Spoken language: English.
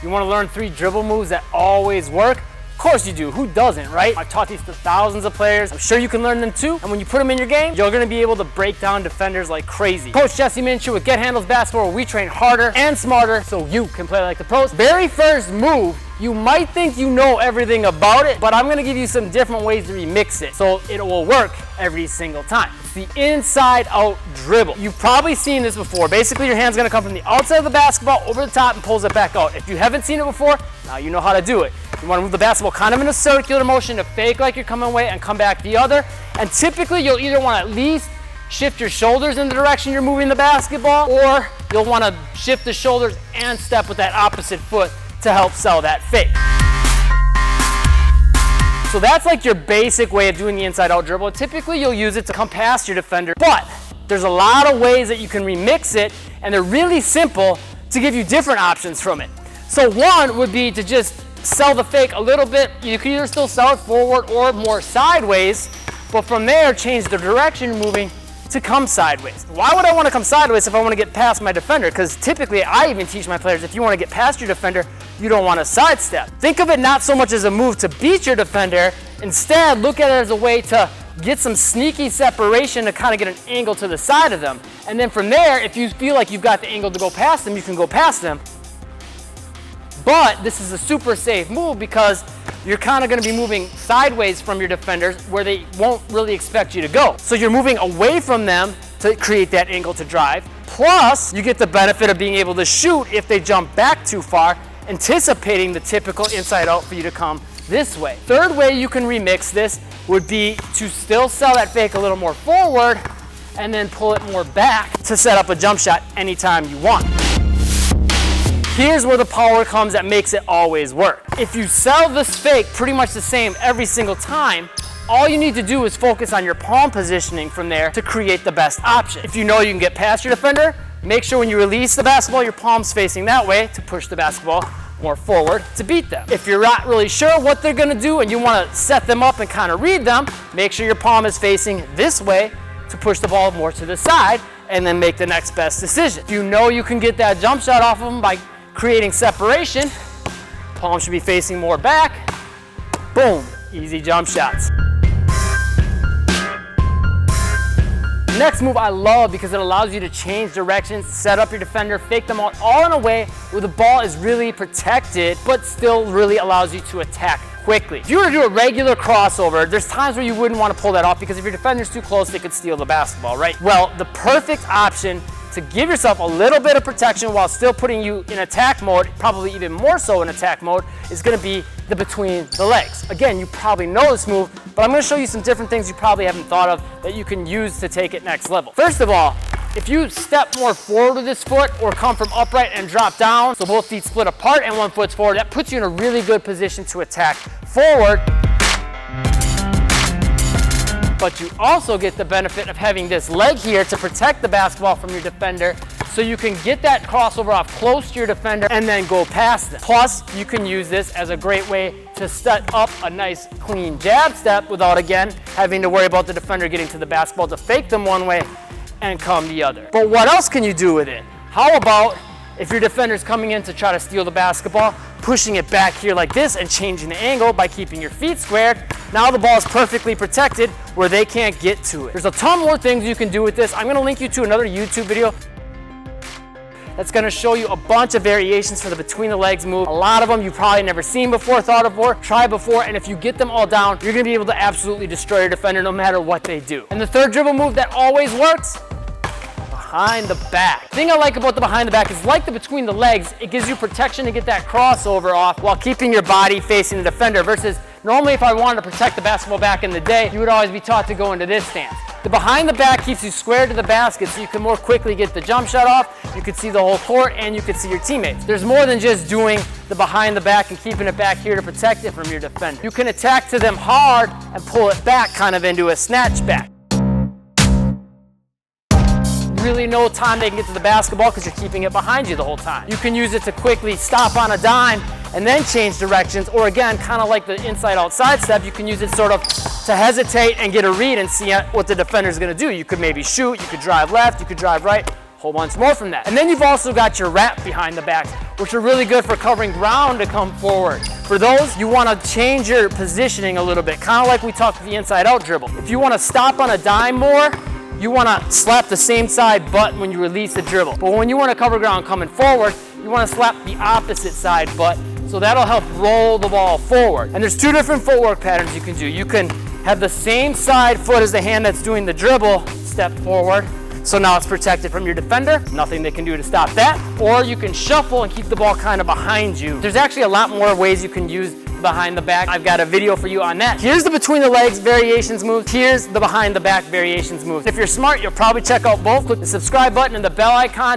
You want to learn 3 dribble moves that always work? Of course you do. Who doesn't, right? I've taught these to thousands of players. I'm sure you can learn them too. And when you put them in your game, you're going to be able to break down defenders like crazy. Coach Jesse Muench with Get Handles Basketball, where we train harder and smarter so you can play like the pros. Very first move, you might think you know everything about it, but I'm going to give you some different ways to remix it so it will work every single time. It's the inside out dribble. You've probably seen this before. Basically, your hand's going to come from the outside of the basketball over the top and pulls it back out. If you haven't seen it before, now you know how to do it. You want to move the basketball kind of in a circular motion to fake like you're coming away and come back the other. And typically, you'll either want to at least shift your shoulders in the direction you're moving the basketball, or you'll want to shift the shoulders and step with that opposite foot to help sell that fake. So that's like your basic way of doing the inside out dribble. Typically you'll use it to come past your defender, but there's a lot of ways that you can remix it, and they're really simple to give you different options from it. So one would be to just sell the fake a little bit. You can either still sell it forward or more sideways, but from there change the direction you're moving to come sideways. Why would I want to come sideways if I want to get past my defender? Because typically I even teach my players, if you want to get past your defender, you don't want to sidestep. Think of it not so much as a move to beat your defender. Instead, look at it as a way to get some sneaky separation to kind of get an angle to the side of them. And then from there, if you feel like you've got the angle to go past them, you can go past them. But this is a super safe move because you're kind of going to be moving sideways from your defenders where they won't really expect you to go. So you're moving away from them to create that angle to drive. Plus, you get the benefit of being able to shoot if they jump back too far, anticipating the typical inside out for you to come this way. Third way you can remix this would be to still sell that fake a little more forward and then pull it more back to set up a jump shot anytime you want. Here's where the power comes that makes it always work. If you sell this fake pretty much the same every single time, all you need to do is focus on your palm positioning from there to create the best option. If you know you can get past your defender, make sure when you release the basketball, your palm's facing that way to push the basketball more forward to beat them. If you're not really sure what they're gonna do and you wanna set them up and kind of read them, make sure your palm is facing this way to push the ball more to the side and then make the next best decision. If you know you can get that jump shot off of them by creating separation, palm should be facing more back. Boom, easy jump shots. Next move I love because it allows you to change directions, set up your defender, fake them out, all in a way where the ball is really protected, but still really allows you to attack quickly. If you were to do a regular crossover, there's times where you wouldn't want to pull that off because if your defender's too close, they could steal the basketball, right? Well, the perfect option to give yourself a little bit of protection while still putting you in attack mode, probably even more so in attack mode, is going to be the between the legs. Again, you probably know this move, but I'm going to show you some different things you probably haven't thought of that you can use to take it next level. First of all, if you step more forward with this foot or come from upright and drop down, so both feet split apart and one foot's forward, that puts you in a really good position to attack forward. But you also get the benefit of having this leg here to protect the basketball from your defender, so you can get that crossover off close to your defender and then go past them. Plus, you can use this as a great way to set up a nice clean jab step without, again, having to worry about the defender getting to the basketball to fake them one way and come the other. But what else can you do with it? How about if your defender's coming in to try to steal the basketball, pushing it back here like this and changing the angle by keeping your feet squared? Now the ball is perfectly protected where they can't get to it. There's a ton more things you can do with this. I'm gonna link you to another YouTube video that's gonna show you a bunch of variations for the between the legs move. A lot of them you've probably never seen before, thought of before, tried before, and if you get them all down, you're gonna be able to absolutely destroy your defender no matter what they do. And the third dribble move that always works, behind the back. The thing I like about the behind the back is, like the between the legs, it gives you protection to get that crossover off while keeping your body facing the defender, versus normally if I wanted to protect the basketball back in the day, you would always be taught to go into this stance. The behind the back keeps you square to the basket so you can more quickly get the jump shot off, you can see the whole court, and you can see your teammates. There's more than just doing the behind the back and keeping it back here to protect it from your defender. You can attack to them hard and pull it back kind of into a snatch back. Really no time they can get to the basketball because you're keeping it behind you the whole time. You can use it to quickly stop on a dime and then change directions, or again, kind of like the inside-outside step, you can use it sort of to hesitate and get a read and see what the defender's gonna do. You could maybe shoot, you could drive left, you could drive right, a whole bunch more from that. And then you've also got your wrap behind the back, which are really good for covering ground to come forward. For those, you want to change your positioning a little bit, kind of like we talked with the inside out dribble. If you want to stop on a dime more, you want to slap the same side butt when you release the dribble. But when you want to cover ground coming forward, you want to slap the opposite side butt, so that'll help roll the ball forward. And there's two different footwork patterns you can do. You can have the same side foot as the hand that's doing the dribble step forward, so now it's protected from your defender, nothing they can do to stop that. Or you can shuffle and keep the ball kind of behind you. There's actually a lot more ways you can use behind the back. I've got a video for you on that. Here's the between the legs variations move. Here's the behind the back variations move. If you're smart, you'll probably check out both. Click the subscribe button and the bell icon.